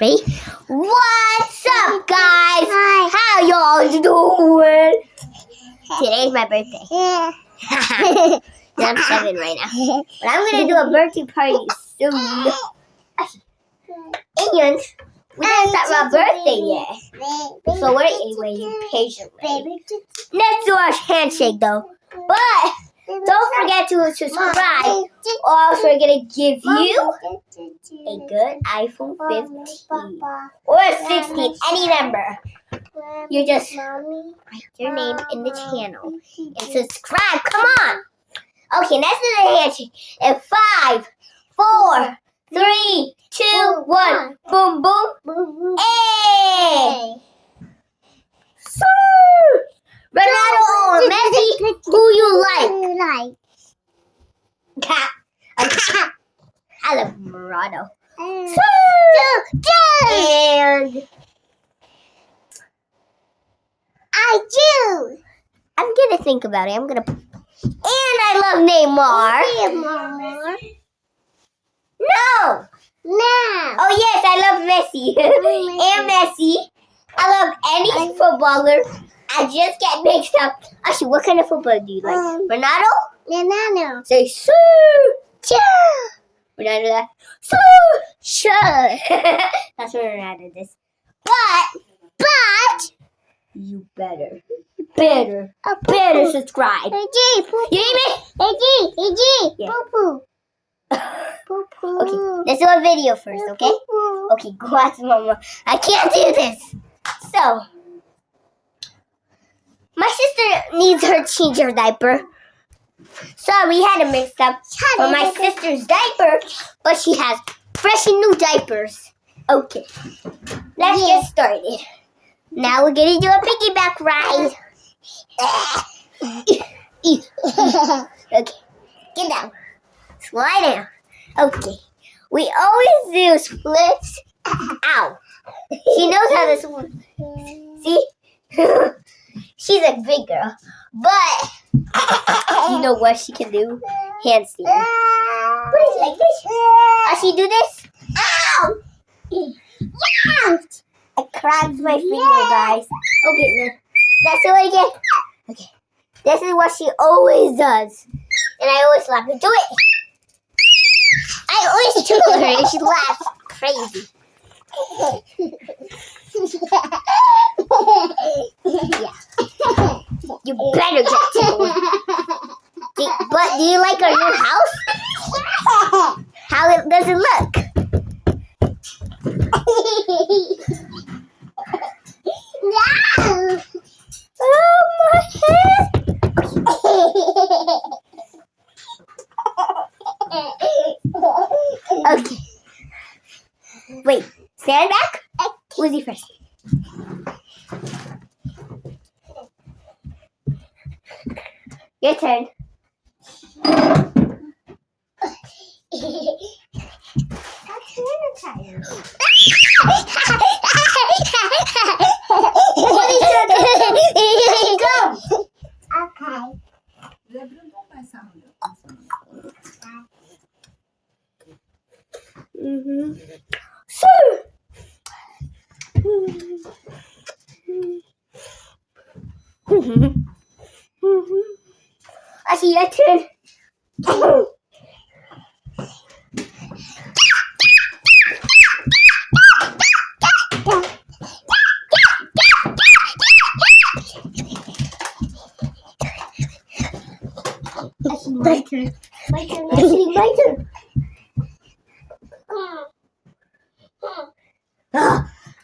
Ready? What's up, guys? How y'all doing? Today's my birthday. I'm 7 right now. But I'm going to do a birthday party soon. And we didn't start my birthday yet. So we're waiting patiently. Let's do our handshake, though. But don't forget to subscribe, or else we're going to give you a good iPhone 15 or a 16, any number. You just write your name in the channel and subscribe. Come on. Okay, let's do the handshake. In 5, 4, 3, 2, 1. Boom, boom. Hey! Ronaldo or Messi, who you like? I love Ronaldo. And I'm gonna think about it. And I love Neymar. No. Oh yes, I love Messi. And Messi. I love any footballer. I just get mixed up. Actually, what kind of football do you like? Ronaldo? Say sir. Ronaldo that. Sure. That's what Ronaldo does. But you better subscribe. You hear me? Yeah. Okay, let's do a video first, okay? Okay, go ask Mama. I can't do this. So, my sister needs her change her diaper. So we had a mix up for my sister's diaper, but she has fresh and new diapers. Okay, let's get started. Now we're gonna do a piggyback ride. Okay, get down. Slide down. Okay, we always do splits. Ow. She knows how this works. See? She's a big girl. But you know what she can do? Handstand. Put it like this. How she do this? Ow! Ouch! I cracked my finger, guys. Okay, let's do it again. Okay. This is what she always does. And I always laugh her. Do it! I always do her and she laughs crazy. Yeah. You better get to it. But do you like our new house? How does it look? Oh, my head. Okay. Wait, stand back. Who's you first? Your turn. I see your turn. My turn. My turn.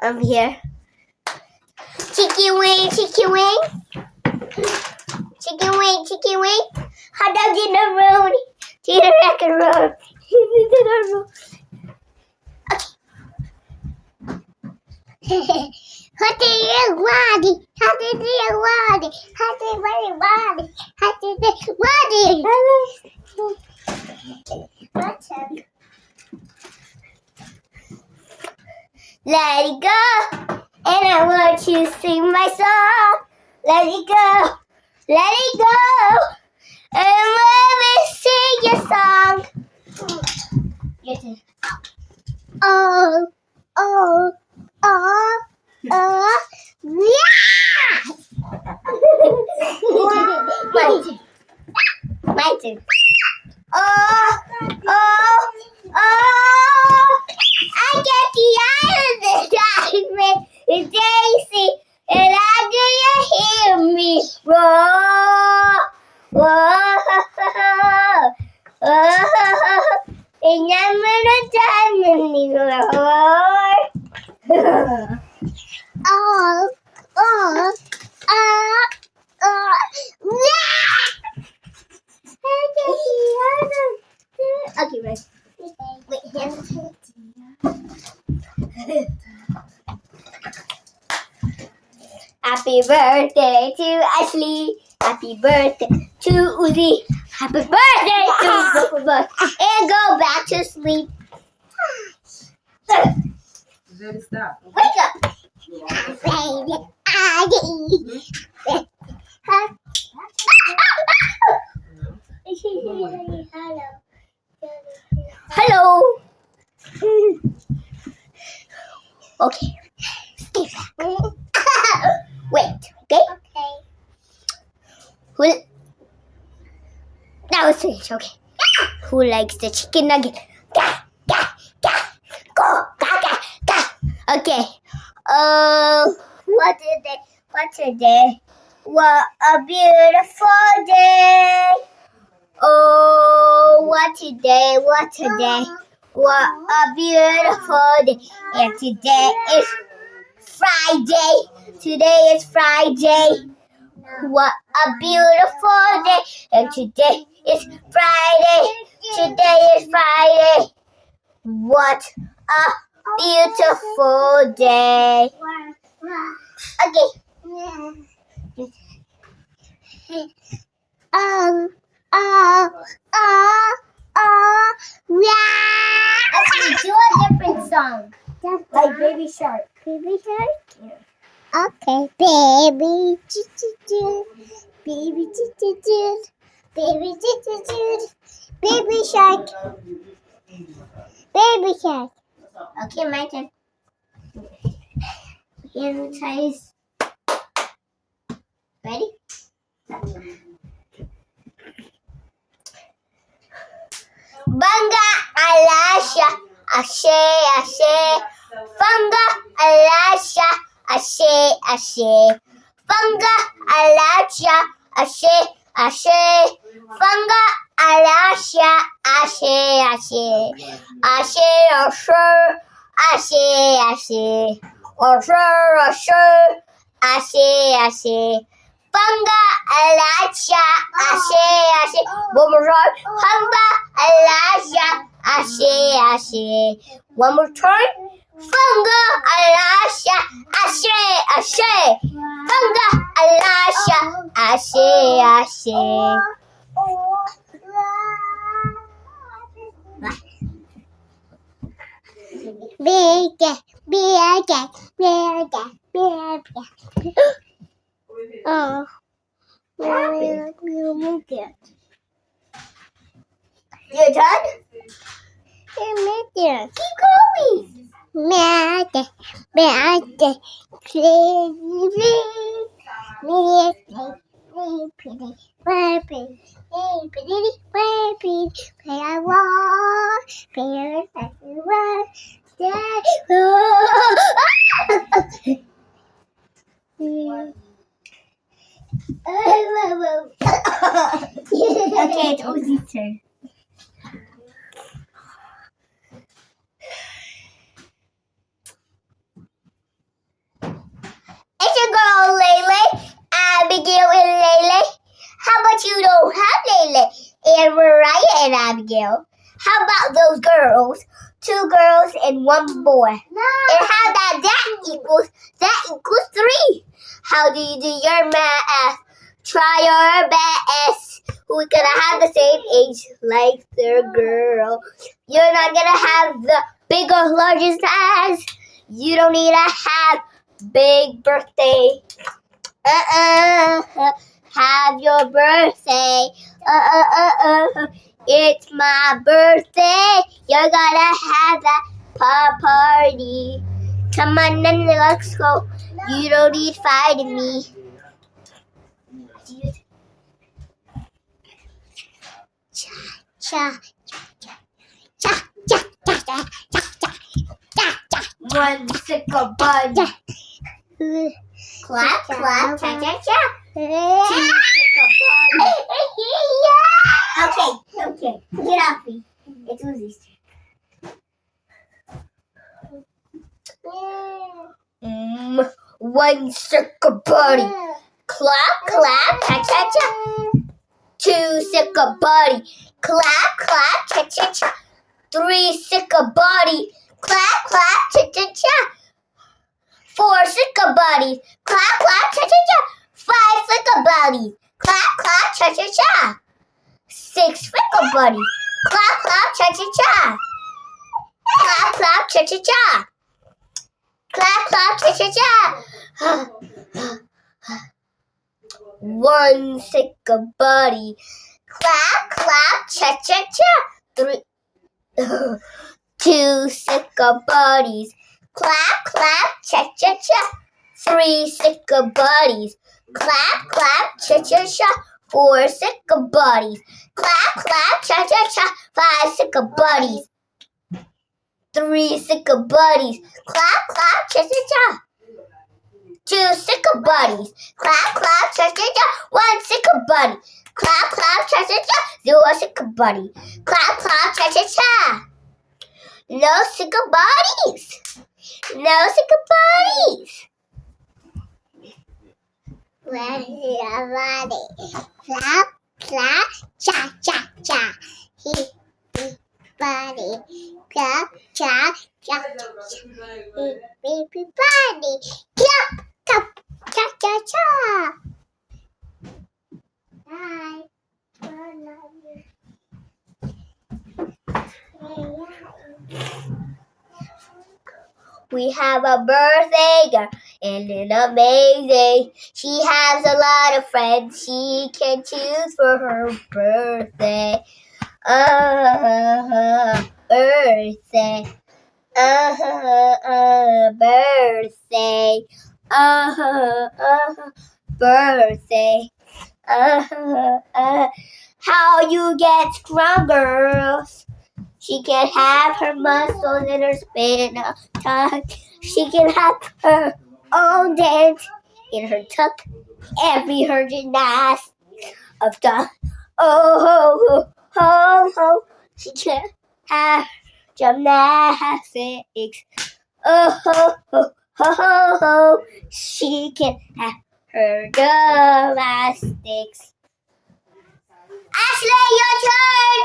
I'm here. Chicken wing. Chicken wing. Hot dog in the road. Cheetah macaroni. Okay. Hot let it go, and I want you to sing my song. Let it go, and let me sing your song. Your turn. Oh, Oh, oh, oh, yeah! My turn. Oh, oh, oh! I get the island diamond. It's Daisy, and how do you hear me roar? Whoa, oh, and I'm in a diamond roar. Oh, oh, okay, right. Wait, Happy birthday to Ashley. Happy birthday to Uzi. Happy birthday to both of us. And go back to sleep. Stop. Wake up. Hello. Okay. Stay back. Wait. Okay. Who? That was strange. Okay. Who likes the chicken nugget? Gah, gah, gah. Go. Gah, gah, gah. Okay. What today? What a beautiful day. Oh, what today? What a beautiful day. And today is Friday. Today is Friday. What a beautiful day. And today is Friday. Today is Friday. What a beautiful day. Okay. Yeah. Okay, do a different song. Like Baby Shark. Baby Shark? Yeah. Okay. Baby choo-choo-choo. Baby choo-choo-choo. Baby choo-choo-choo. Baby Shark. Baby Shark. Okay, my turn. Hypnotize. Ready? Banga alasha, ashe, ashe. Banga alasha, ashe, ashe. Banga alasha, ashe, ashe. Banga alasha, ashe, ashe. Ashe, ashe, ashe, ashe. Ashe, ashe, ashe, ashe. Banga alasha, ashe, ashe. One more time. Banga alasha, ashe, ashe. One more time. Banga alasha, ashe, ashe. Banga alasha, ashe, ashe. Big, big, big, big. Oh, you make it. You're done? You make it. Keep going. Make it. Make it. Okay, it's Ozzy's turn. It's your girl Lele, Abigail and Lele. How about you don't have Lele and Mariah and Abigail? How about those girls? 2 girls and 1 boy. No. And how that equals 3. How do you do your math? Try your best. We're gonna have the same age like the girl. You're not gonna have the big or largest size. You don't need to have big birthday. Have your birthday. It's my birthday. You're gonna have that party. Come on, then let's go. You don't need fighting me. Cha cha cha cha cha cha cha cha cha. One sickle bud. Clap clap cha cha cha. Two sickle bud. Okay. Get off me. It's Uzi's turn. One sickle body. Clap clap cha cha cha. Two sickle body. Clap clap cha cha cha. Three sickle body. Clap clap cha cha cha. Four sickle bodies. Clap clap cha cha cha. Five sickle bodies. Clap clap cha cha cha. Six sickle bodies. Clap clap cha cha cha. Clap clap cha cha cha. Clap clap cha cha cha. One sickle body. Clap clap cha cha cha. Two sickle bodies. Clap clap cha cha cha. Three sickle bodies. Clap clap cha cha cha. Four sickle bodies. Clap clap cha cha cha. Five sickle bodies. Three sickle bodies. Clap clap cha cha cha. Two sickle bodies. Clap clap cha cha cha. One sickle body. Clap clap cha cha cha. Zero sickle body. Clap clap cha cha cha. No sickle bodies. No sickle bodies. Where's your body? Clap clap cha cha cha. He body. Clap cha cha cha. Baby body. Clap clap cha cha cha. Bye. We have a birthday girl, and it's amazing. She has a lot of friends she can choose for her birthday. Birthday. Birthday. Birthday. How you get strong, girls? She can have her muscles in her spinal tuck. She can have her own dance in her tuck. Every her gymnast of the ho. She can have gymnastics. Ho. She can have her gymnastics. Ashley, your turn.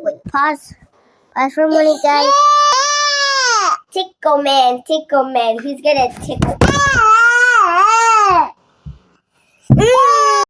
Wait, pause for a minute, guys. Tickle man. Who's gonna tickle?